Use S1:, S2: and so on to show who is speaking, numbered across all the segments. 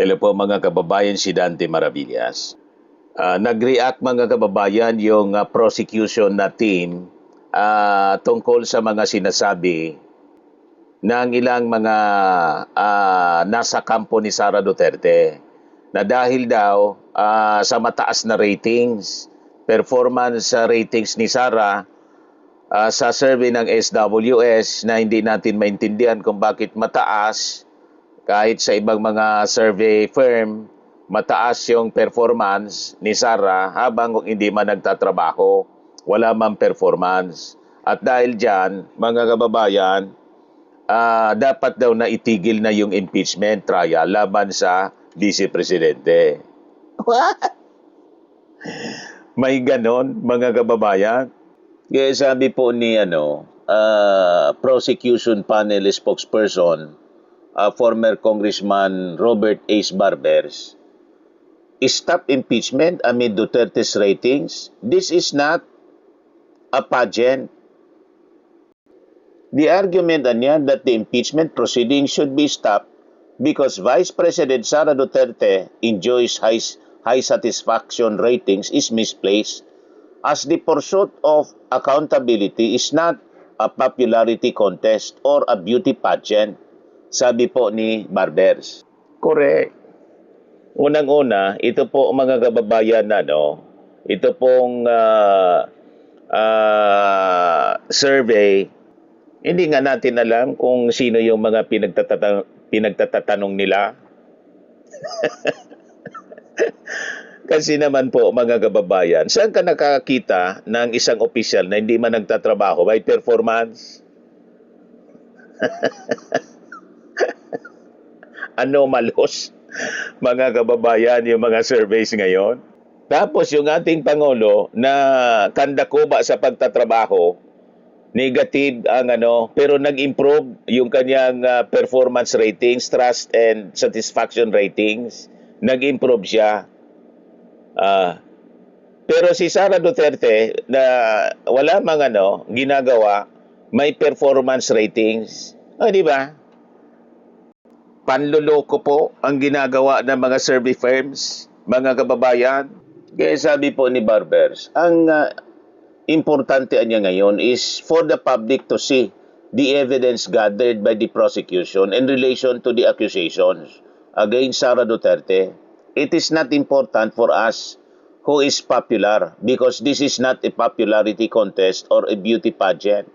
S1: Hello po mga kababayan, si Dante Maravillas. Nag-react mga kababayan yung prosecution na team tungkol sa mga sinasabi ng ilang mga nasa kampo ni Sara Duterte na dahil daw sa mataas na ratings, performance ratings ni Sara sa survey ng SWS na hindi natin maintindihan kung bakit mataas. Kahit sa ibang mga survey firm, mataas yung performance ni Sara habang hindi man nagtatrabaho, wala man performance. At dahil dyan, mga kababayan, dapat daw na itigil na yung impeachment trial laban sa Vice Presidente. May ganon, mga kababayan. Kaya sabi po ni prosecution panel spokesperson, former Congressman Robert Ace Barbers, stop impeachment amid Duterte's ratings. This is not a pageant. The argument that the impeachment proceedings should be stopped because Vice President Sara Duterte enjoys high satisfaction ratings is misplaced, as the pursuit of accountability is not a popularity contest or a beauty pageant. Sabi po ni Barbers. Correct. Unang-una, ito po mga kababayan ito pong survey, hindi nga natin alam kung sino yung mga pinagtatatanong nila. Kasi naman po mga kababayan, saan ka nakakita ng isang opisyal na hindi man nagtatrabaho by performance? Anomalous, mga kababayan, yung mga surveys ngayon. Tapos yung ating Pangulo na kandakuba sa pagtatrabaho, negative ang pero nag-improve yung kanyang performance ratings, trust and satisfaction ratings. Nag-improve siya. Pero si Sara Duterte na wala mang ginagawa, may performance ratings. Di ba? Panluloko po ang ginagawa ng mga survey firms, mga kababayan. Kaya sabi po ni Barbers, ang importante niya ngayon is for the public to see the evidence gathered by the prosecution in relation to the accusations against Sara Duterte. It is not important for us who is popular because this is not a popularity contest or a beauty pageant.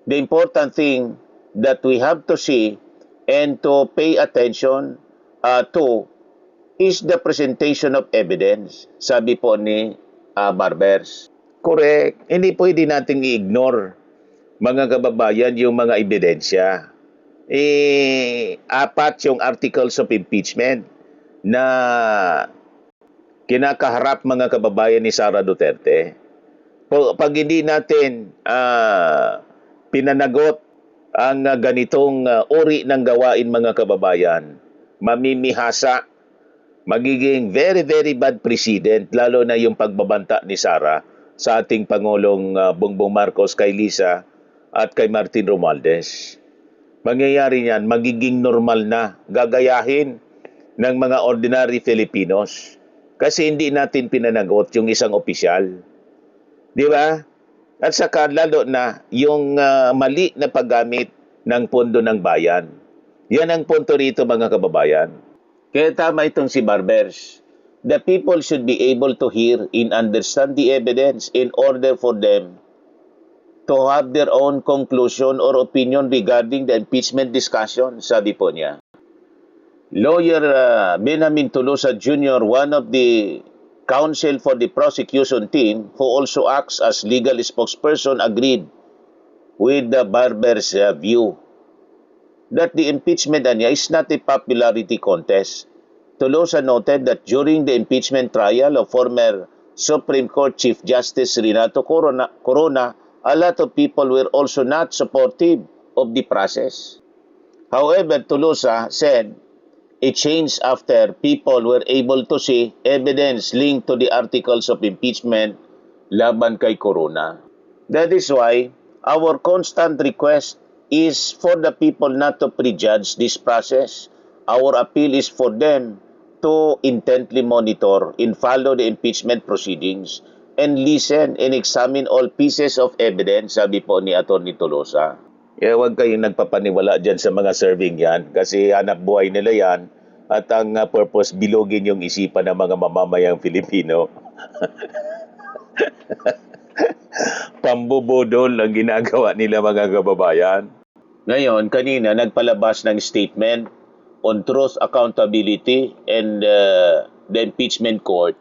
S1: The important thing that we have to see and to pay attention to is the presentation of evidence, sabi po ni Barbers. Correct. Hindi pwede nating i-ignore, mga kababayan, yung mga ebidensya. Apat yung articles of impeachment na kinakaharap, mga kababayan, ni Sara Duterte. Pag hindi natin pinanagot ang ganitong uri ng gawain, mga kababayan, mamimihasa, magiging very, very bad precedent, lalo na yung pagbabanta ni Sara sa ating Pangulong Bongbong Marcos kay Lisa at kay Martin Romualdez. Mangyayari niyan, magiging normal na, gagayahin ng mga ordinary Filipinos kasi hindi natin pinanagot yung isang opisyal. Di ba? At saka lalo na yung mali na paggamit ng pondo ng bayan. Yan ang punto rito, mga kababayan. Kaya tama itong si Barbers. The people should be able to hear and understand the evidence in order for them to have their own conclusion or opinion regarding the impeachment discussion, sabi po niya. Lawyer Benjamin Tolosa Jr., one of the counsel for the prosecution team, who also acts as legal spokesperson, agreed with the Barbers' view that the impeachment is not a popularity contest. Tolosa noted that during the impeachment trial of former Supreme Court Chief Justice Renato Corona, a lot of people were also not supportive of the process. However, Tolosa said it changed after people were able to see evidence linked to the articles of impeachment laban kay Corona. That is why our constant request is for the people not to prejudge this process Our appeal is for them to intently monitor and follow the impeachment proceedings and listen and examine all pieces of evidence, sabi po ni Atty. Tolosa. Huwag kayong nagpapaniwala dyan sa mga serving yan kasi hanap buhay nila yan at ang purpose bilogin yung isipan ng mga mamamayang Filipino. Pambubudol ang ginagawa nila mga kababayan. Ngayon, kanina nagpalabas ng statement on truth, accountability, and the impeachment court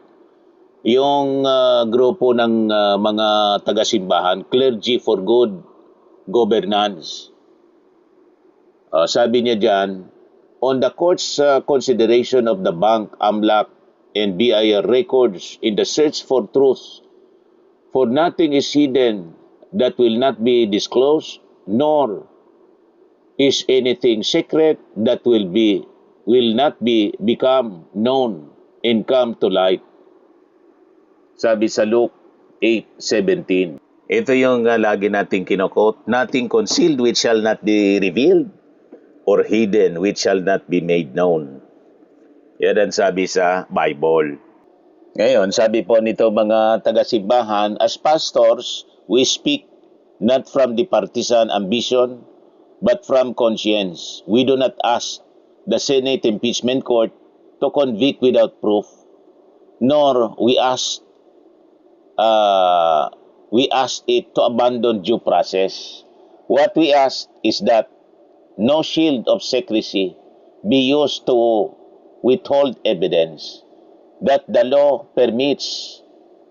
S1: yung grupo ng mga taga-simbahan, Clergy for Good Governance. Sabi niya dyan, on the court's consideration of the bank, AMLAC, and BIR records in the search for truth, for nothing is hidden that will not be disclosed, nor is anything secret that will not be become known and come to light. Sabi sa Luke 8:17. Ito yung lagi nating kinokot, nothing concealed which shall not be revealed, or hidden which shall not be made known. Yan ang sabi sa Bible. Ngayon, sabi po nito mga taga-simbahan, as pastors, we speak not from the partisan ambition, but from conscience. We do not ask the Senate Impeachment Court to convict without proof, nor we ask it to abandon due process. What we ask is that no shield of secrecy be used to withhold evidence that the law permits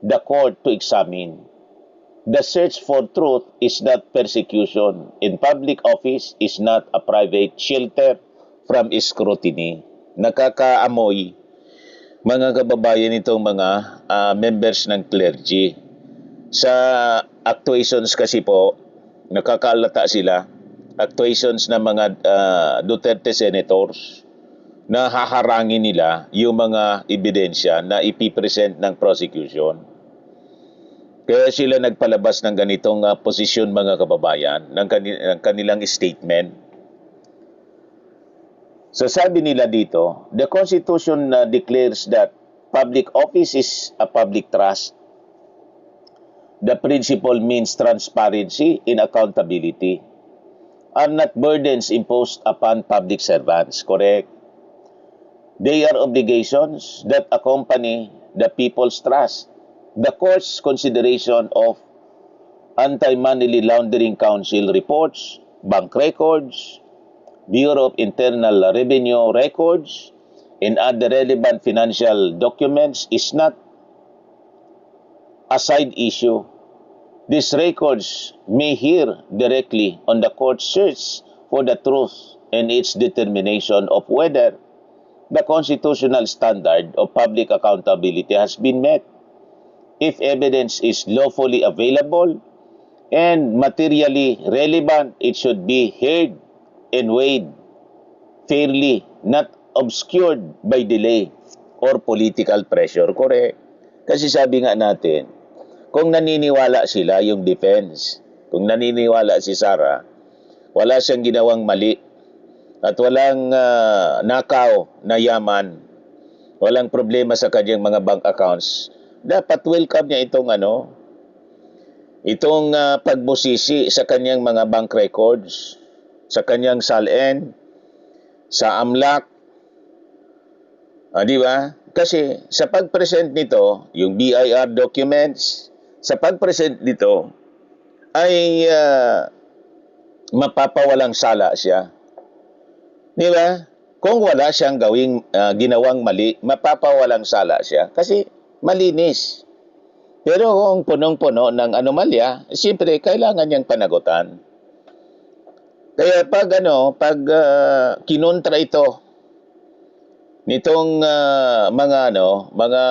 S1: the court to examine. The search for truth is not persecution, and public office is not a private shelter from scrutiny. Nakakaamoy, mga kababayan, itong mga members ng clergy. Sa actuations kasi po, nakakaalata sila, actuations ng mga Duterte senators, na haharangin nila yung mga ebidensya na ipipresent ng prosecution. Kaya sila nagpalabas ng ganitong posisyon, mga kababayan, ng kanilang statement. So sabi nila dito, the Constitution declares that public office is a public trust. The principle means transparency and accountability are not burdens imposed upon public servants, correct? They are obligations that accompany the people's trust. The court's consideration of Anti-Money Laundering Council reports, bank records, Bureau of Internal Revenue records, and other relevant financial documents is not a side issue. These records may hear directly on the court's search for the truth and its determination of whether the constitutional standard of public accountability has been met. If evidence is lawfully available and materially relevant, it should be heard and weighed fairly, not obscured by delay or political pressure. Correct? Kasi sabi nga natin, kung naniniwala sila, yung defense, kung naniniwala si Sara, wala siyang ginawang mali at walang nakaw na yaman, walang problema sa kanyang mga bank accounts, dapat welcome niya itong pagbusisi sa kanyang mga bank records, sa kanyang SALN, sa AMLAC. Di ba? Kasi sa pag-present nito, yung BIR documents, sa pag-present nito ay mapapawalang sala siya. Di ba? Kung wala siyang ginawang mali, mapapawalang sala siya kasi malinis. Pero kung punong-puno ng anomalya, siyempre kailangan niyang panagutan. Kaya pag kinontra ito nitong mga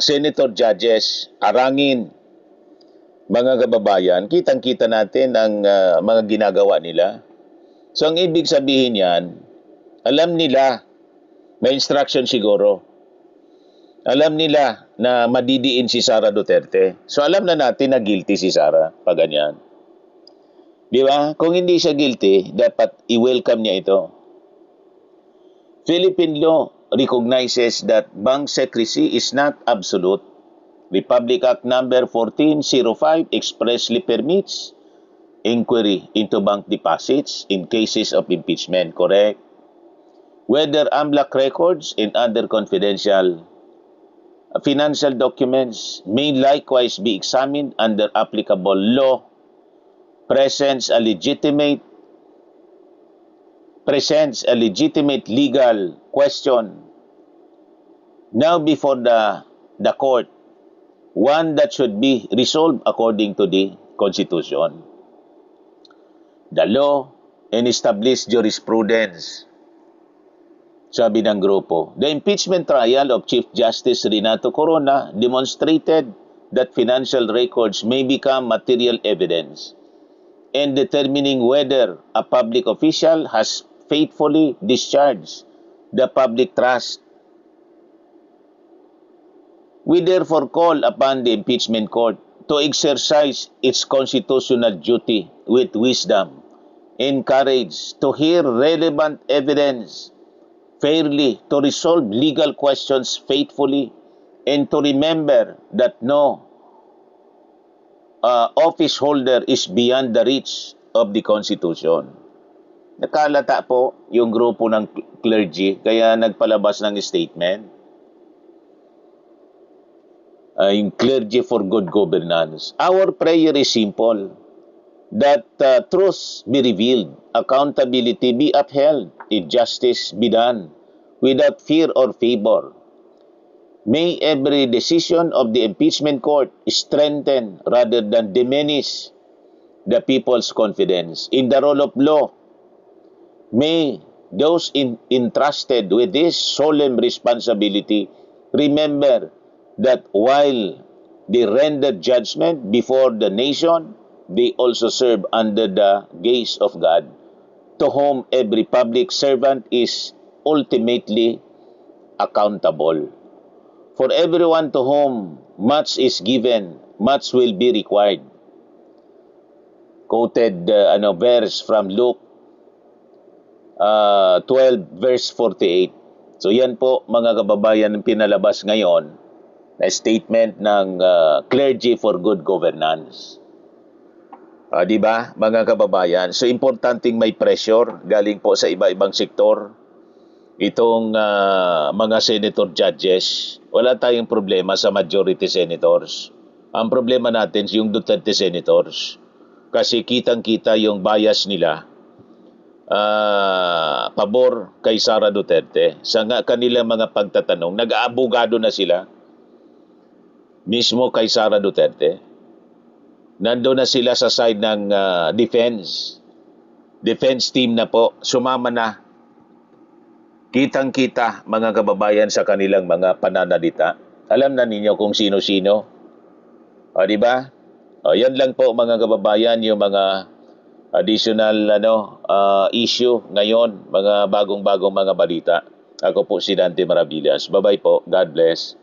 S1: senator judges, arangin, mga kababayan, kitang-kita natin ang mga ginagawa nila. So ang ibig sabihin yan, alam nila, may instruction siguro. Alam nila na madidiin si Sara Duterte. So alam na natin na guilty si Sara pag ganyan. Di ba? Kung hindi siya guilty, dapat i-welcome niya ito. Philippine law recognizes that bank secrecy is not absolute. Republic Act number 1405 expressly permits inquiry into bank deposits in cases of impeachment, correct? Whether AMLAC records and other confidential financial documents may likewise be examined under applicable law, presents a legitimate legal question now before the court, one that should be resolved according to the Constitution, the law, and established jurisprudence. Sabi ng grupo, the impeachment trial of Chief Justice Renato Corona demonstrated that financial records may become material evidence in determining whether a public official has faithfully discharged the public trust. We therefore call upon the impeachment court to exercise its constitutional duty with wisdom and courage to hear relevant evidence fairly, to resolve legal questions faithfully, and to remember that no office holder is beyond the reach of the Constitution. Nakalata po yung grupo ng clergy kaya nagpalabas ng statement. Yung Clergy for Good Governance. Our prayer is simple, that truth be revealed, accountability be upheld, and justice be done without fear or favor. May every decision of the impeachment court strengthen rather than diminish the people's confidence in the rule of law. May those entrusted with this solemn responsibility remember that while they rendered judgment before the nation, they also serve under the gaze of God, to whom every public servant is ultimately accountable. For everyone to whom much is given, much will be required. Quoted verse from Luke 12 verse 48. So yan po mga kababayan ang pinalabas ngayon na statement ng Clergy for Good Governance. Di ba, mga kababayan? So, importanteng may pressure galing po sa iba-ibang sektor. Itong mga senator judges, wala tayong problema sa majority senators. Ang problema natin yung Duterte senators. Kasi kitang-kita yung bias nila pabor kay Sara Duterte. Sa kanilang mga pagtatanong, nag-aabogado na sila mismo kay Sara Duterte. Nandun na sila sa side ng defense team na po, sumama na. Kitang-kita mga kababayan sa kanilang mga pananalita. Alam na ninyo kung sino-sino. Di ba? Yan lang po mga kababayan yung mga additional issue ngayon, mga bagong-bagong mga balita. Ako po si Dante Maravillas. Bye-bye po. God bless.